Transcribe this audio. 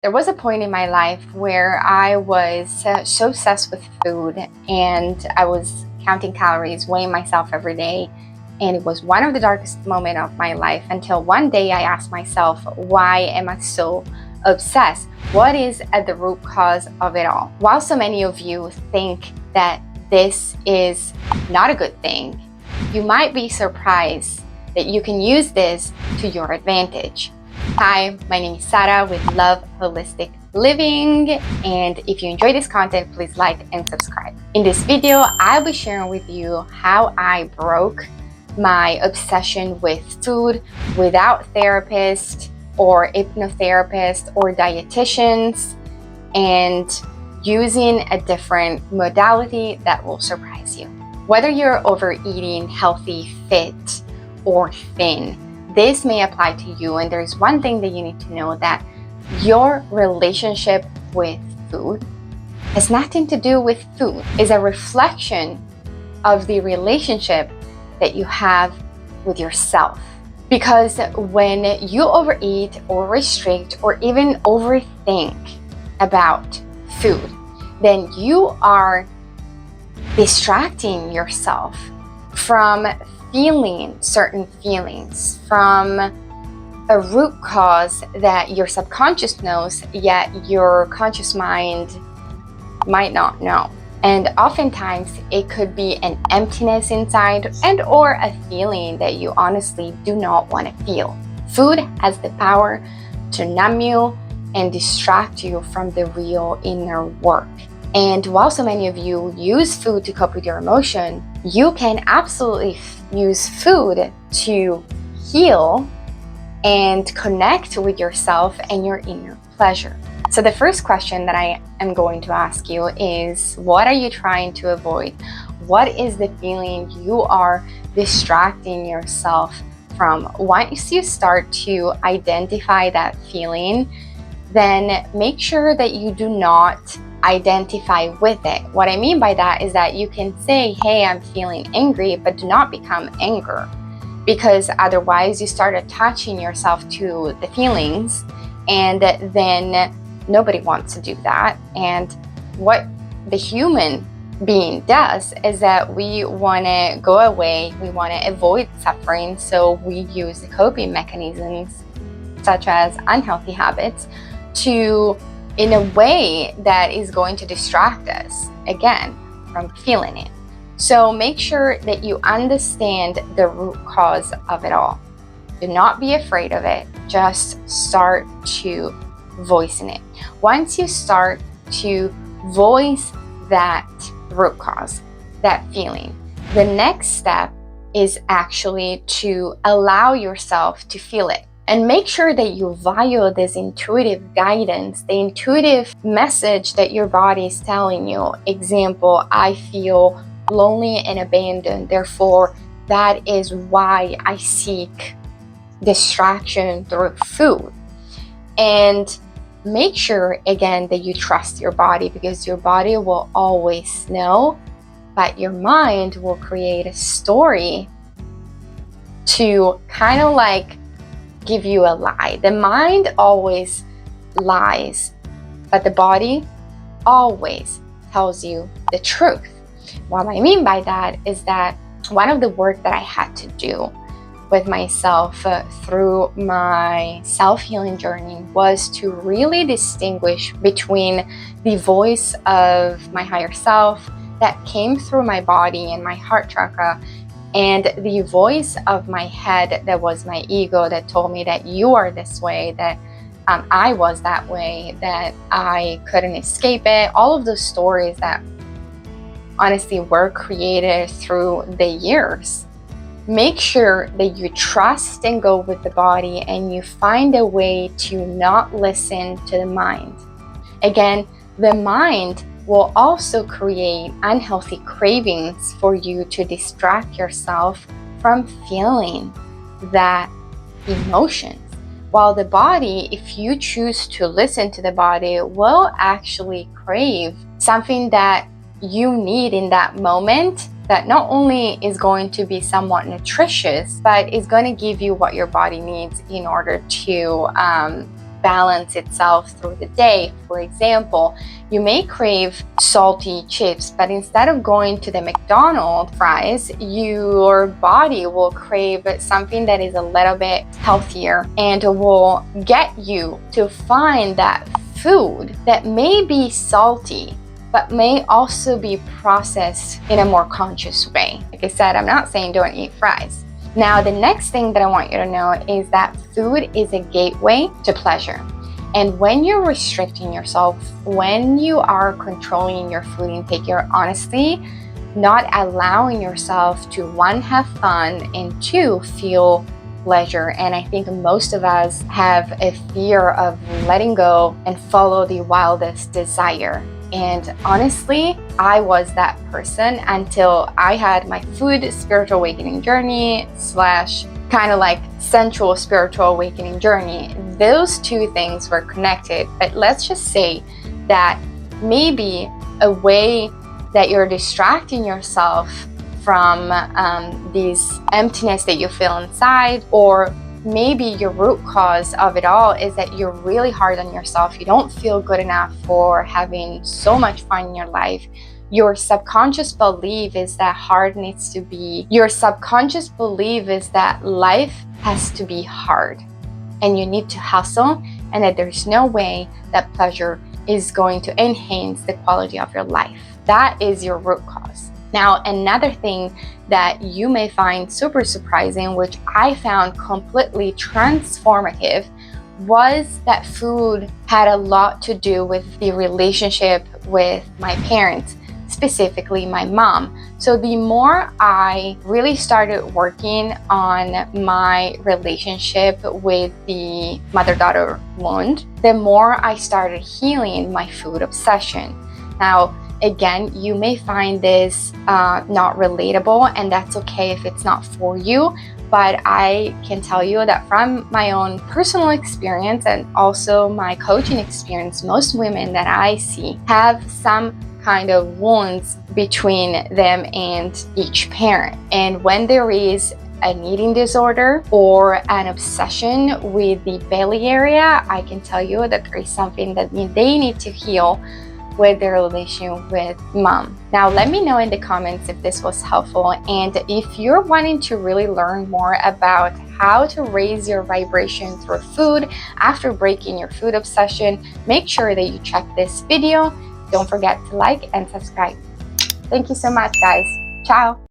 There was a point in my life where I was so obsessed with food, and I was counting calories, weighing myself every day. And it was one of the darkest moments of my life until one day I asked myself, why am I so obsessed? What is at the root cause of it all? While so many of you think that this is not a good thing, you might be surprised that you can use this to your advantage. Hi, my name is Sarah with Love Holistic Living, and if you enjoy this content, please like and subscribe. In this video, I'll be sharing with you how I broke my obsession with food without therapists or hypnotherapists or dietitians, and using a different modality that will surprise you. Whether you're overeating, healthy, fit, or thin, this may apply to you. And there's one thing that you need to know, that your relationship with food has nothing to do with food. It's a reflection of the relationship that you have with yourself. Because when you overeat or restrict or even overthink about food, then you are distracting yourself from feeling certain feelings, from a root cause that your subconscious knows, yet your conscious mind might not know. And oftentimes it could be an emptiness inside and or a feeling that you honestly do not want to feel. Food has the power to numb you and distract you from the real inner work. And while so many of you use food to cope with your emotion, you can absolutely use food to heal and connect with yourself and your inner pleasure. So the first question that I am going to ask you is, what are you trying to avoid? What is the feeling you are distracting yourself from? Once you start to identify that feeling, then make sure that you do not identify with it. What I mean by that is that you can say, hey, I'm feeling angry, but do not become anger, because otherwise you start attaching yourself to the feelings, and then nobody wants to do that. And what the human being does is that we want to go away, we want to avoid suffering, so we use the coping mechanisms such as unhealthy habits to, in a way that is going to distract us again from feeling it. So make sure that you understand the root cause of it all. Do not be afraid of it. Just start to voicing it. Once you start to voice that root cause, that feeling, the next step is actually to allow yourself to feel it. And make sure that you value this intuitive guidance, the intuitive message that your body is telling you. Example, I feel lonely and abandoned, therefore that is why I seek distraction through food. And make sure again that you trust your body, because your body will always know, but your mind will create a story to kind of like give you a lie. The mind always lies, but the body always tells you the truth. What I mean by that is that one of the work that I had to do with myself through my self-healing journey was to really distinguish between the voice of my higher self that came through my body and my heart chakra, and the voice of my head that was my ego, that told me that you are this way, that I was that way, that I couldn't escape it. All of those stories that honestly were created through the years. Make sure that you trust and go with the body, and you find a way to not listen to the mind. Again, the mind will also create unhealthy cravings for you to distract yourself from feeling that emotion. While the body, if you choose to listen to the body, will actually crave something that you need in that moment, that not only is going to be somewhat nutritious, but is going to give you what your body needs in order to balance itself through the day. For example, you may crave salty chips, but instead of going to the McDonald's fries, your body will crave something that is a little bit healthier and will get you to find that food that may be salty but may also be processed in a more conscious way. Like I said, I'm not saying don't eat fries. Now, the next thing that I want you to know is that food is a gateway to pleasure. And when you're restricting yourself, when you are controlling your food intake, you're honestly not allowing yourself to, one, have fun, and two, feel pleasure. And I think most of us have a fear of letting go and follow the wildest desire. And honestly, I was that person until I had my food spiritual awakening journey / kind of like sensual spiritual awakening journey. Those two things were connected, but let's just say that maybe a way that you're distracting yourself from this emptiness that you feel inside, or maybe your root cause of it all is that you're really hard on yourself. You don't feel good enough for having so much fun in your life. Your subconscious belief is that your subconscious belief is that life has to be hard and you need to hustle, and that there's no way that pleasure is going to enhance the quality of your life. That is your root cause. Now, another thing that you may find super surprising, which I found completely transformative, was that food had a lot to do with the relationship with my parents, specifically my mom. So the more I really started working on my relationship with the mother-daughter wound, the more I started healing my food obsession. Now, again, you may find this not relatable, and that's okay if it's not for you, but I can tell you that from my own personal experience and also my coaching experience, most women that I see have some kind of wounds between them and each parent. And when there is an eating disorder or an obsession with the belly area, I can tell you that there is something that they need to heal with their relation with mom. Now, let me know in the comments if this was helpful, and if you're wanting to really learn more about how to raise your vibration through food after breaking your food obsession, make sure that you check this video. Don't forget to like and subscribe. Thank you so much, guys. Ciao.